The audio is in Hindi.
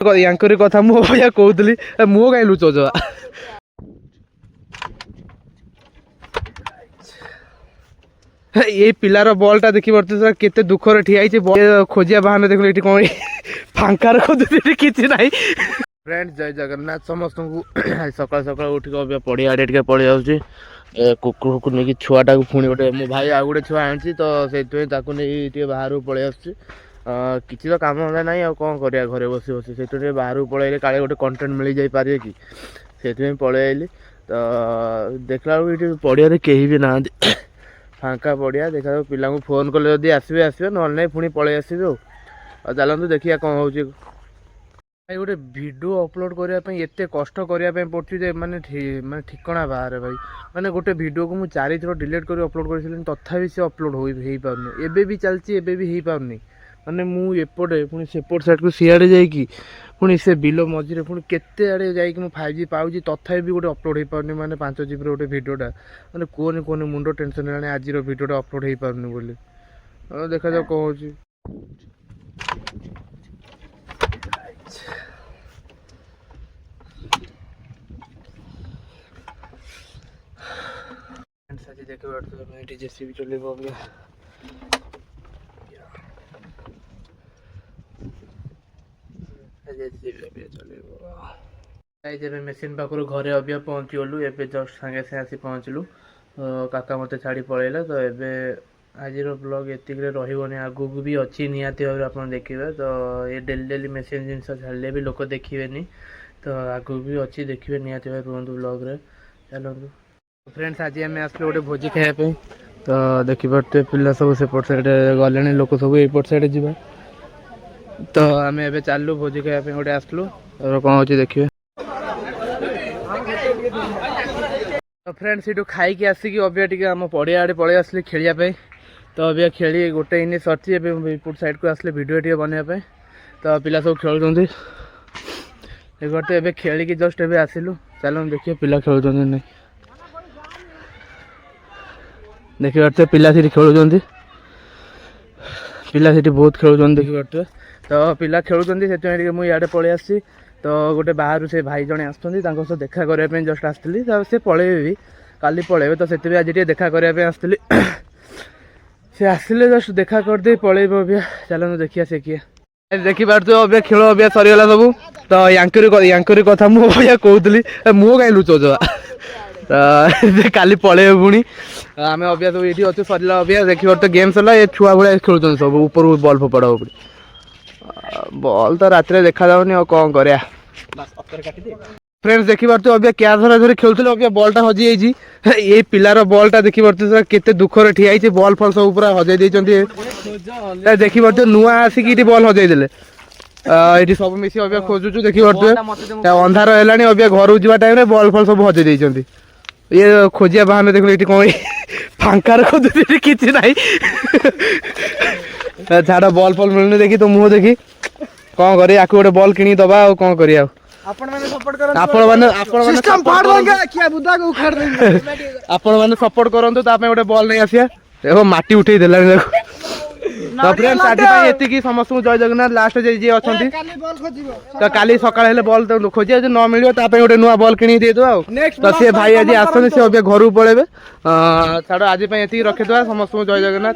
ୟାଙ୍କରି କଥା ମୁଁ ଭଳିଆ କହୁଥିଲି ମୁହଁ କାହିଁ ଲୁଚଉଛ ଏଇ ପିଲାର ବଲ୍ ଟା ଦେଖିପାରୁଛ କେତେ ଦୁଃଖରେ ଠିଆ ହେଇଛି ଖୋଜିବା ବାହାନା ଦେଖୁନ ଏଠି କଣ ଫାଙ୍କାରେ ଖୋଜୁଛି ଏଠି କିଛି ନାହିଁ। ଫ୍ରେଣ୍ଡ ଜୟ ଜଗନ୍ନାଥ ସମସ୍ତଙ୍କୁ ସକାଳ ସକାଳ ଉଠିକି ଅବିକା ପଡ଼ିଆ ଆଡ଼େ ଟିକେ ପଳେଇ ଯାଉଛି କୁକୁରକୁ ନେଇକି ଛୁଆଟାକୁ ପୁଣି ଗୋଟେ ମୋ ଭାଇ ଆଉ ଗୋଟେ ଛୁଆ ଆଣିଛି ତ ସେଇଥିପାଇଁ ତାକୁ ନେଇ ଟିକେ ବାହାରକୁ ପଳେଇ ଆସୁଛି। କିଛି ତ କାମ ଧନ୍ଦା ନାହିଁ ଆଉ କ'ଣ କରିବା ଘରେ ବସି ବସି ସେଇଥିପାଇଁ ଟିକେ ବାହାରକୁ ପଳେଇଲେ କାଳେ ଗୋଟେ କଣ୍ଟେଣ୍ଟ ମିଳିଯାଇପାରିବେ କି ସେଇଥିପାଇଁ ପଳେଇ ଆଇଲି। ତ ଦେଖିଲା ବେଳକୁ ଏଠି ପଡ଼ିଆରେ କେହି ବି ନାହାନ୍ତି ଫାଙ୍କା ପଡ଼ିଆ ଦେଖାଯାଉ ପିଲାଙ୍କୁ ଫୋନ୍ କଲେ ଯଦି ଆସିବେ ଆସିବେ ନହେଲେ ନାହିଁ ପୁଣି ପଳେଇ ଆସିବେ ଆଉ ଚାଲନ୍ତୁ ଦେଖିବା କ'ଣ ହେଉଛି। ଭାଇ ଗୋଟେ ଭିଡ଼ିଓ ଅପଲୋଡ଼ କରିବା ପାଇଁ ଏତେ କଷ୍ଟ କରିବା ପାଇଁ ପଡ଼ୁଛି ଯେ ମାନେ ଠିକଣା ବାହାରେ ଭାଇ ମାନେ ଗୋଟେ ଭିଡ଼ିଓକୁ ମୁଁ 4 ଥର ଡିଲିଟ୍ କରି ଅପଲୋଡ଼ କରିସାରିଲିଣି ତଥାପି ସେ ଅପଲୋଡ଼ ହେଇପାରୁନି ଏବେ ବି ଚାଲିଛି ଏବେ ବି ହେଇପାରୁନି ମାନେ ମୁଁ ଏପଟେ ପୁଣି ସେପଟ ସାଇଡ଼କୁ ସିଆଡ଼େ ଯାଇକି ପୁଣି ସେ ବିଲ ମଝିରେ ପୁଣି କେତେ ଆଡ଼େ ଯାଇକି ମୁଁ 5G ପାଉଛି ତଥାପି ବି ଗୋଟେ ଅପଲୋଡ଼ ହେଇପାରୁନି ମାନେ 5GBର ଗୋଟେ ଭିଡ଼ିଓଟା ମାନେ କୁହନି ମୁଣ୍ଡ ଟେନସନ୍ ହେଲାଣି ଆଜିର ଭିଡ଼ିଓଟା ଅପଲୋଡ଼ ହେଇପାରୁନି ବୋଲି ଦେଖାଯାଉ କ'ଣ ହେଉଛି। देखिए जेसीबी चलेगा मेसीन पाखर घरे अबिया पहुँचीगलु एवं जस्ट सागे सागे आसी पहुँचलु काका मत छाड़ी पलैला तो एबे आज ब्लॉग एतिक रही आगू भी अच्छी निहाती भाव आप देखिए तो ये डेली डेली मेसीन जिन छाड़े भी लोक देखिए तो आगू भी अच्छी देखिए निहाती भाव रुहतु ब्लॉग रे चलतु। फ्रेंड्स आज आम आसलु गोटे भोजी खायापी तो देखिपे पिला सब सेपट साइड गले लोक सब एपट साइड जा तो आम ए चलू भोजी खायापी गोटे आसलु कौन हो देखिए। तो फ्रेंड्स ये खाई आसिक अबिया टी आम पड़िया आड़े पलि आसली खेलियापी तो अबिया खेली गोटे इनिंग सरची एपट साइड को आसले वीडियो टी बनवाई तो पिला सब खेलुंट ए खेलिकी जस्ट ए आसलु चलो देखिए पिला खेलुंट नहीं देखिए पिला से खेलुंट पिला से बहुत खेलुंट देखिए तो पिला खेलुंट से मुझे इे पलि आसी तो गोटे बाहर से भाई जड़े आस देखा करने जस्ट आसती से पलैबे भी काली पलैबे तो से आज देखा करने आसती से आसिले जस्ट देखा करदे पलैब अबिया चलो देखिए से किए देखिपे अबिया खेल अबिया सरीगला सब तो यांकरी कथा मुझे कहूली मुँह कहीं लुचौच काली पलैबे पुणी आम अबिया सब ये अच्छे सरला अबिया देखिए तो गेम सरला ये छुआ भाया खेलुं सब ऊपर बल फोपाड़ा बल तो रात देखा जाऊनी और कौन कर फ्रेंड्स देखिपे अबिया क्या धरा धरी खेलुले अबिया बल्टा हजि ये पिलार बल्टा देखिपे केते दुखरे ठिया बल फल सब पूरा हजई देखिपे नुआ आसिक बल हजई देले ये सब मिसी अबिया खोजुचु देखिपे अंधार है अबिया घर जावा टाइम बल फल सब हजई देइचंती ये खोजिया बाहाना देखो ये कौन फांकार खोजुची किसी ना छाड़ बल फल मिलने देखी तो मुँह देखी कौन कर गोटे बल किणी दबा कौन कर सपोर्ट करूँ गोटे बल नहीं आसिया देखो माटी उठे देला देखो तो फ्रेंड्स आज ये समस्त जय जगन्नाथ लास्ट जी अच्छा तो काली सकाल बल तो खोजी न मिले गोटे नुआ बल कि देदेव तो सी भाई आज आस घर पलैबे छाड़ आज ये रखिद समस्त जय जगन्नाथ।